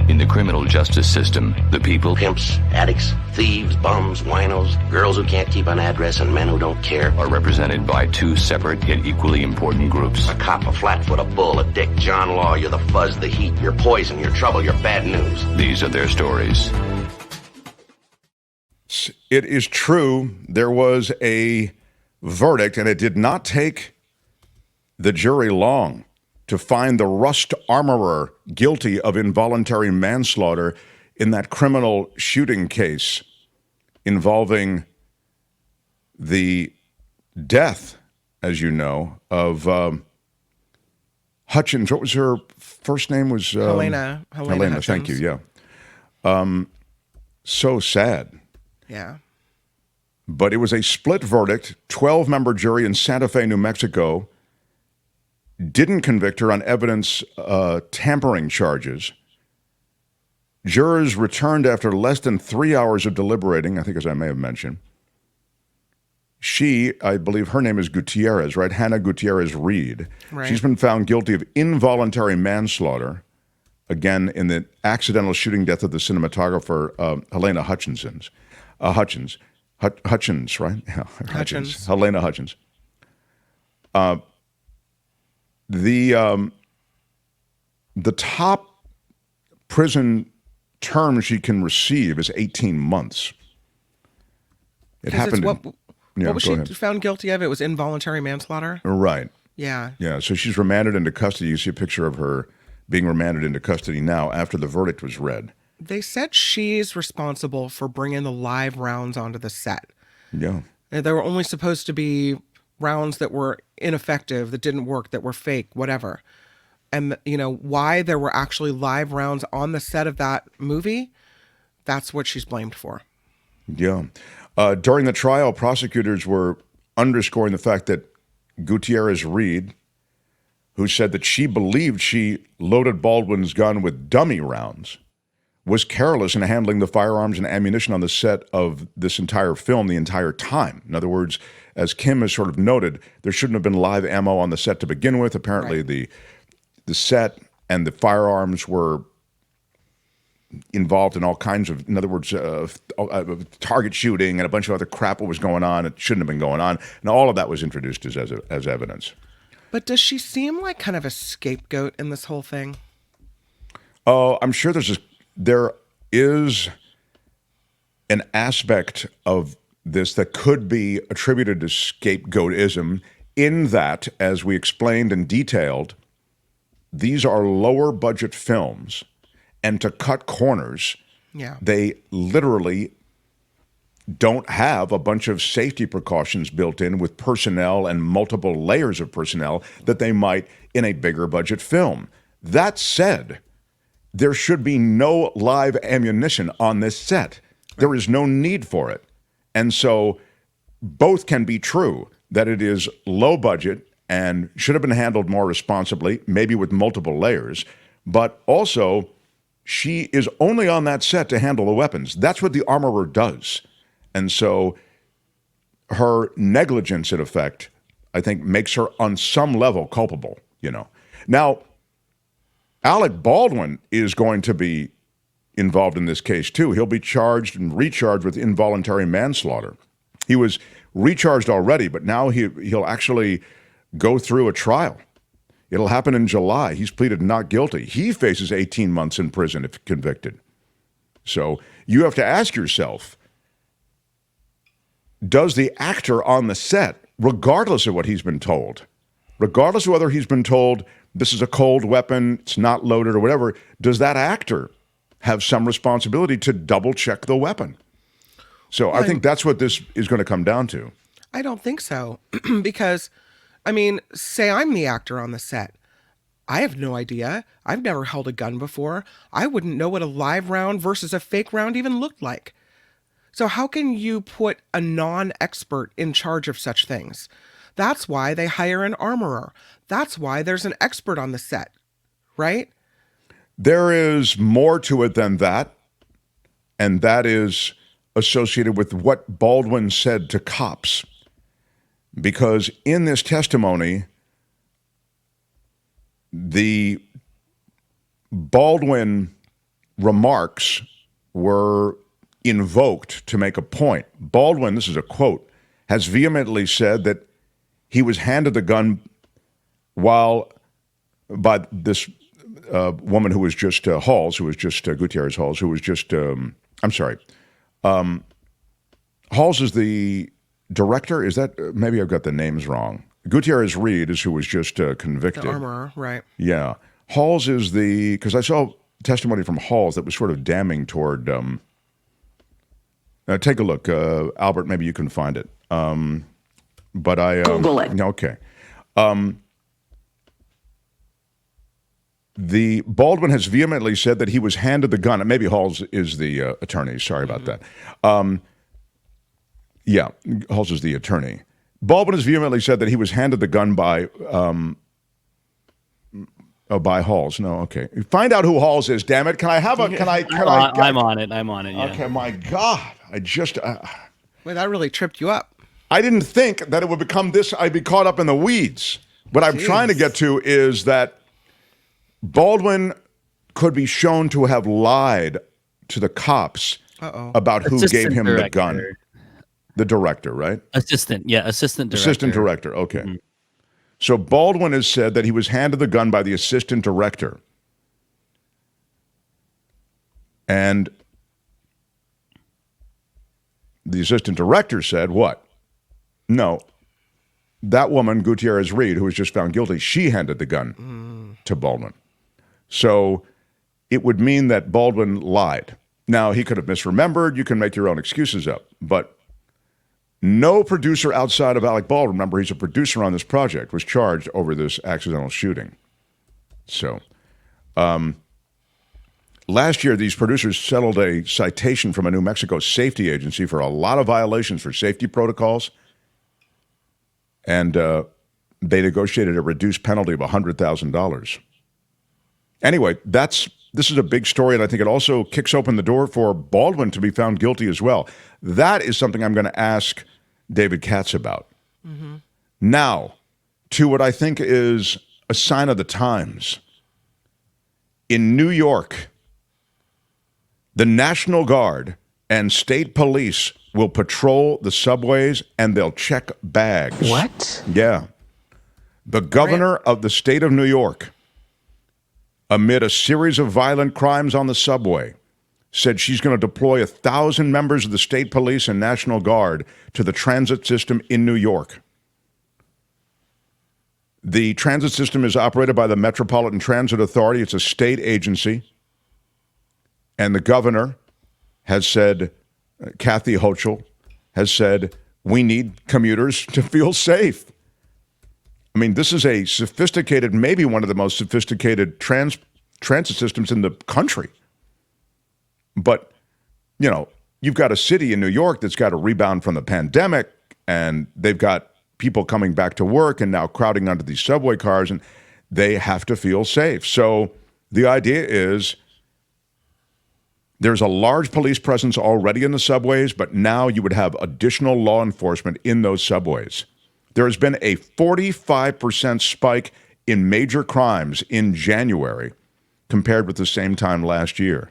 In the criminal justice system, the people, pimps, addicts, thieves, bums, winos, girls who can't keep an address, and men who don't care, are represented by two separate yet equally important groups. A cop, a flatfoot, a bull, a dick, John Law. You're the fuzz, the heat, you're poison, you're trouble, you're bad news. These are their stories. It is true there was a verdict, and it did not take the jury long to find the Rust armorer guilty of involuntary manslaughter in that criminal shooting case involving the death, as you know, of Hutchins. What was her first name? Was Helena Hutchins. Thank you. Yeah. So sad. Yeah. But it was a split verdict. 12-member jury in Santa Fe, New Mexico, didn't convict her on evidence tampering charges. Jurors returned after less than 3 hours of deliberating, I think, as I may have mentioned. She, I believe her name is Gutierrez, right? Hannah Gutierrez Reed. Right. She's been found guilty of involuntary manslaughter, again, in the accidental shooting death of the cinematographer Helena Hutchins, right? Yeah, Hutchins. Helena Hutchins. The top prison term she can receive is 18 months. It happened. What was she ahead. found guilty of? It was involuntary manslaughter? Right. Yeah. Yeah. So she's remanded into custody. You see a picture of her being remanded into custody now after the verdict was read. They said she's responsible for bringing the live rounds onto the set. Yeah. And there were only supposed to be rounds that were ineffective, that didn't work, that were fake, whatever. And, why there were actually live rounds on the set of that movie, that's what she's blamed for. Yeah. During the trial, prosecutors were underscoring the fact that Gutierrez Reed, who said that she believed she loaded Baldwin's gun with dummy rounds, was careless in handling the firearms and ammunition on the set of this entire film the entire time. In other words, as Kim has sort of noted, there shouldn't have been live ammo on the set to begin with. Apparently, right. the set and the firearms were involved in all kinds of, in other words, target shooting and a bunch of other crap that was going on. It shouldn't have been going on. And all of that was introduced as evidence. But does she seem like kind of a scapegoat in this whole thing? Oh, I'm sure there is an aspect of this that could be attributed to scapegoatism in that, as we explained and detailed, these are lower budget films, and to cut corners, they literally don't have a bunch of safety precautions built in with personnel and multiple layers of personnel that they might in a bigger budget film. That said, there should be no live ammunition on this set. There is no need for it. And so both can be true, that it is low budget and should have been handled more responsibly, maybe with multiple layers, but also she is only on that set to handle the weapons. That's what the armorer does. And so her negligence, in effect, I think makes her on some level culpable, Now, Alec Baldwin is going to be involved in this case, too. He'll be charged and recharged with involuntary manslaughter. He was recharged already, but now he'll actually go through a trial. It'll happen in July. He's pleaded not guilty. He faces 18 months in prison if convicted. So you have to ask yourself, does the actor on the set, regardless of what he's been told, regardless of whether he's been told this is a cold weapon, it's not loaded or whatever, does that actor have some responsibility to double check the weapon? So I think that's what this is going to come down to. I don't think so. Because, say I'm the actor on the set. I have no idea. I've never held a gun before. I wouldn't know what a live round versus a fake round even looked like. So how can you put a non-expert in charge of such things? That's why they hire an armorer. That's why there's an expert on the set, right? There is more to it than that, and that is associated with what Baldwin said to cops. Because in this testimony, the Baldwin remarks were invoked to make a point. Baldwin, this is a quote, has vehemently said that he was handed the gun by this woman who was just Halls, who was just Gutierrez Halls, who was just, I'm sorry. Halls is the director. Is that, maybe I've got the names wrong. Gutierrez Reed is who was just convicted. The armorer, right. Yeah. Halls is because I saw testimony from Halls that was sort of damning toward, take a look. Albert, maybe you can find it. But I... Google it. Okay. The Baldwin has vehemently said that he was handed the gun. Maybe Halls is the attorney. Sorry about that. Yeah, Halls is the attorney. Baldwin has vehemently said that he was handed the gun by Halls. No, okay. Find out who Halls is. Damn it! Can I have a? I'm on it. I'm on it. Yeah. Okay. My God, I just. Wait, that really tripped you up. I didn't think that it would become this. I'd be caught up in the weeds. What I'm trying to get to is that Baldwin could be shown to have lied to the cops about who gave him the gun. The director, right? Assistant director. Assistant director, okay. Mm-hmm. So Baldwin has said that he was handed the gun by the assistant director. And the assistant director said what? No, that woman, Gutierrez Reed, who was just found guilty, she handed the gun to Baldwin. So it would mean that Baldwin lied. Now, he could have misremembered. You can make your own excuses up. But no producer outside of Alec Baldwin, remember he's a producer on this project, was charged over this accidental shooting. So last year, these producers settled a citation from a New Mexico safety agency for a lot of violations for safety protocols. And they negotiated a reduced penalty of $100,000. Anyway, this is a big story, and I think it also kicks open the door for Baldwin to be found guilty as well. That is something I'm going to ask David Katz about. Mm-hmm. Now, to what I think is a sign of the times. In New York, the National Guard and state police will patrol the subways and they'll check bags. What? Yeah. The governor of the state of New York, amid a series of violent crimes on the subway, said she's going to deploy 1,000 members of the state police and National Guard to the transit system in New York. The transit system is operated by the Metropolitan Transit Authority. It's a state agency. And the governor has said, Kathy Hochul has said, we need commuters to feel safe. I mean, this is a sophisticated, maybe one of the most sophisticated transit systems in the country. But, you know, you've got a city in New York that's got a rebound from the pandemic, and they've got people coming back to work and now crowding onto these subway cars, and they have to feel safe. So the idea is there's a large police presence already in the subways, but now you would have additional law enforcement in those subways. There has been a 45% spike in major crimes in January compared with the same time last year.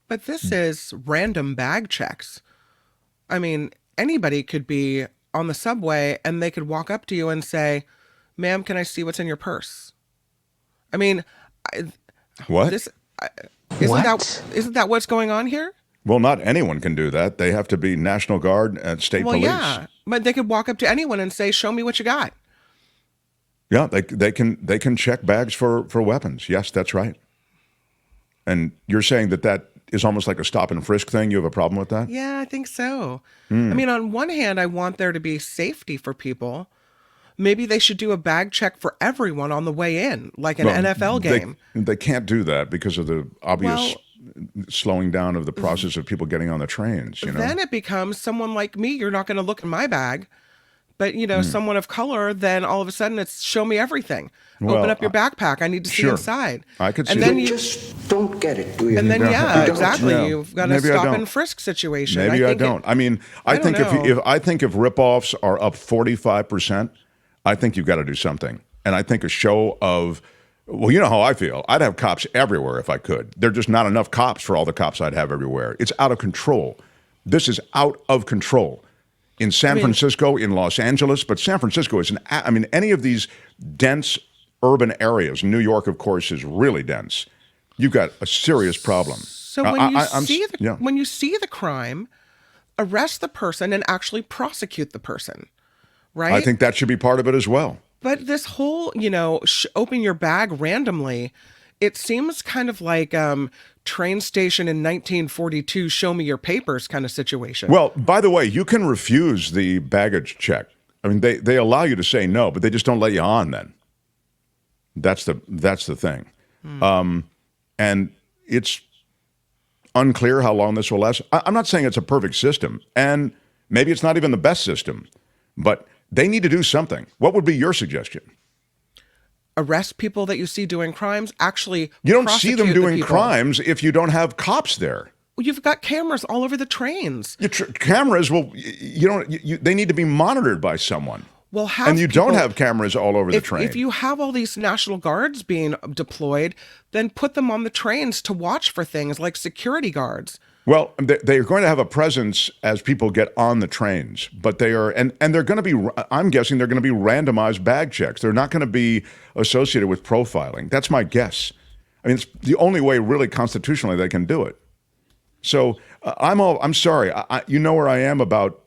But this is random bag checks. I mean, anybody could be on the subway and they could walk up to you and say, ma'am, can I see what's in your purse? I mean, what? Isn't that what's going on here? Well, not anyone can do that. They have to be National Guard and state police. Yeah, but they could walk up to anyone and say, show me what you got. Yeah, they can check bags for weapons. Yes, that's right. And you're saying that is almost like a stop and frisk thing? You have a problem with that? Yeah, I think so. I mean, on one hand, I want there to be safety for people. Maybe they should do a bag check for everyone on the way in, like an NFL game. They can't do that because of the obvious slowing down of the process of people getting on the trains. You know? Then it becomes someone like me. You're not going to look in my bag. But, you know, someone of color, then all of a sudden it's show me everything. Well, open up your backpack. I need to see inside. I could see and then that. You just don't get it, do you? And then, exactly. Yeah. You've got a stop and frisk situation. Maybe I don't. I mean, I think if rip-offs are up 45%, I think you've got to do something. And I think a show of Well, you know how I feel. I'd have cops everywhere if I could. There are just not enough cops for all the cops I'd have everywhere. It's out of control. This is out of control. In San Francisco, in Los Angeles, but San Francisco is any of these dense urban areas. New York, of course, is really dense. You've got a serious problem. So when you see the crime, arrest the person and actually prosecute the person, right? I think that should be part of it as well. But this whole, open your bag randomly, it seems kind of like train station in 1942, show me your papers kind of situation. Well, by the way, you can refuse the baggage check. I mean, they allow you to say no, but they just don't let you on then. That's the thing. And it's unclear how long this will last. I'm not saying it's a perfect system, and maybe it's not even the best system, but they need to do something. What would be your suggestion? Arrest people that you see doing crimes. Actually, you don't see them doing crimes if you don't have cops there. Well, you've got cameras all over the trains. Cameras, well, they need to be monitored by someone. Well, don't have cameras all over the train. If you have all these National Guards being deployed, then put them on the trains to watch for things like security guards. Well, they're going to have a presence as people get on the trains, but they are, and they're going to be, I'm guessing they're going to be randomized bag checks. They're not going to be associated with profiling. That's my guess. I mean, it's the only way really constitutionally they can do it. So I'm sorry. You know where I am about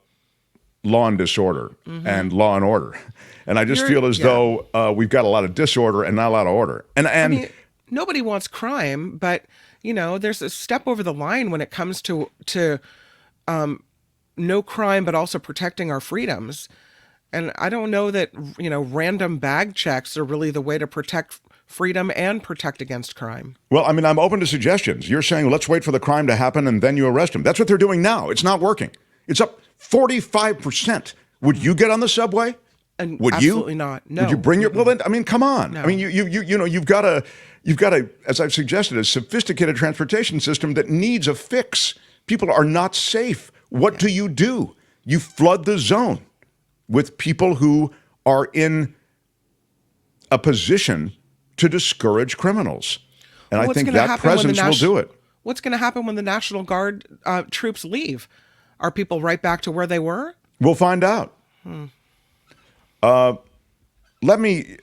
law and disorder and law and order. And I just feel as though we've got a lot of disorder and not a lot of order. And I mean, nobody wants crime, but there's a step over the line when it comes to no crime, but also protecting our freedoms. And I don't know that, random bag checks are really the way to protect freedom and protect against crime. Well, I mean, I'm open to suggestions. You're saying, let's wait for the crime to happen and then you arrest him. That's what they're doing now. It's not working. It's up 45%. Would you get on the subway? And would absolutely you? Not. No. Would you bring your? Well, then, I mean, come on. No. I mean, you've got a, as I've suggested, a sophisticated transportation system that needs a fix. People are not safe. What do? You flood the zone with people who are in a position to discourage criminals. And I think that presence will do it. What's going to happen when the National Guard troops leave? Are people right back to where they were? We'll find out. Let me,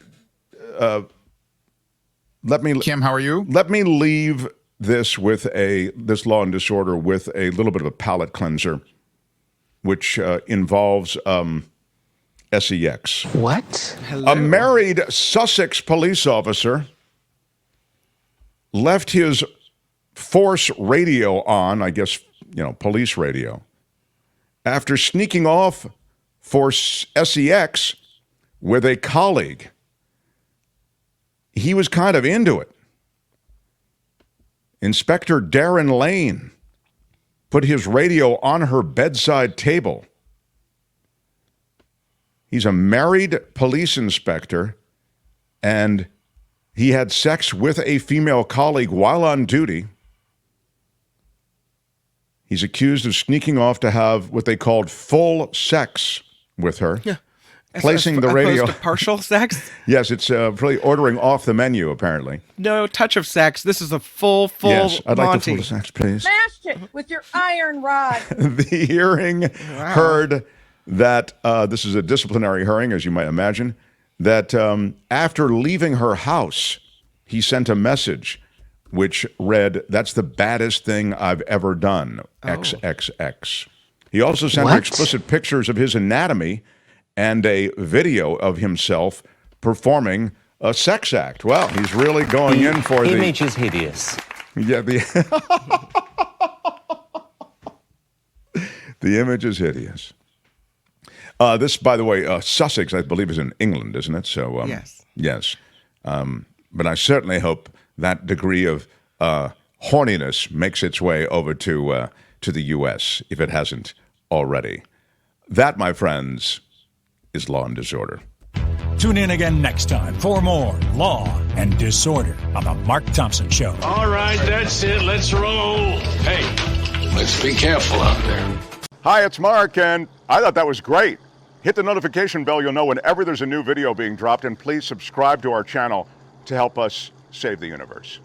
Kim, how are you? Let me leave this law and disorder with a little bit of a palate cleanser, which involves SEX. What? A married Sussex police officer left his force radio on, I guess, police radio, after sneaking off for SEX with a colleague. He was kind of into it. Inspector Darren Lane put his radio on her bedside table. He's a married police inspector, and he had sex with a female colleague while on duty. He's accused of sneaking off to have what they called full sex with her. Yeah. Placing the radio. Opposed to partial sex? Yes, it's really ordering off the menu, apparently. No touch of sex. This is a full Yes, I'd like Monty. the full sex, please. Smashed it with your iron rod. The hearing heard that, this is a disciplinary hearing, as you might imagine, that after leaving her house, he sent a message which read, "That's the baddest thing I've ever done, XXX. He also sent her explicit pictures of his anatomy and a video of himself performing a sex act. Well, he's really going in for the image is hideous. Yeah, the image is hideous. This, by the way, Sussex, I believe, is in England, isn't it? So yes. Yes. But I certainly hope that degree of horniness makes its way over to the U.S. if it hasn't already. That, my friends, is Law and Disorder. Tune in again next time for more Law and Disorder on The Mark Thompson Show. All right, that's it. Let's roll. Hey, let's be careful out there. Hi, it's Mark, and I thought that was great. Hit the notification bell. You'll know whenever there's a new video being dropped, and please subscribe to our channel. to help us save the universe.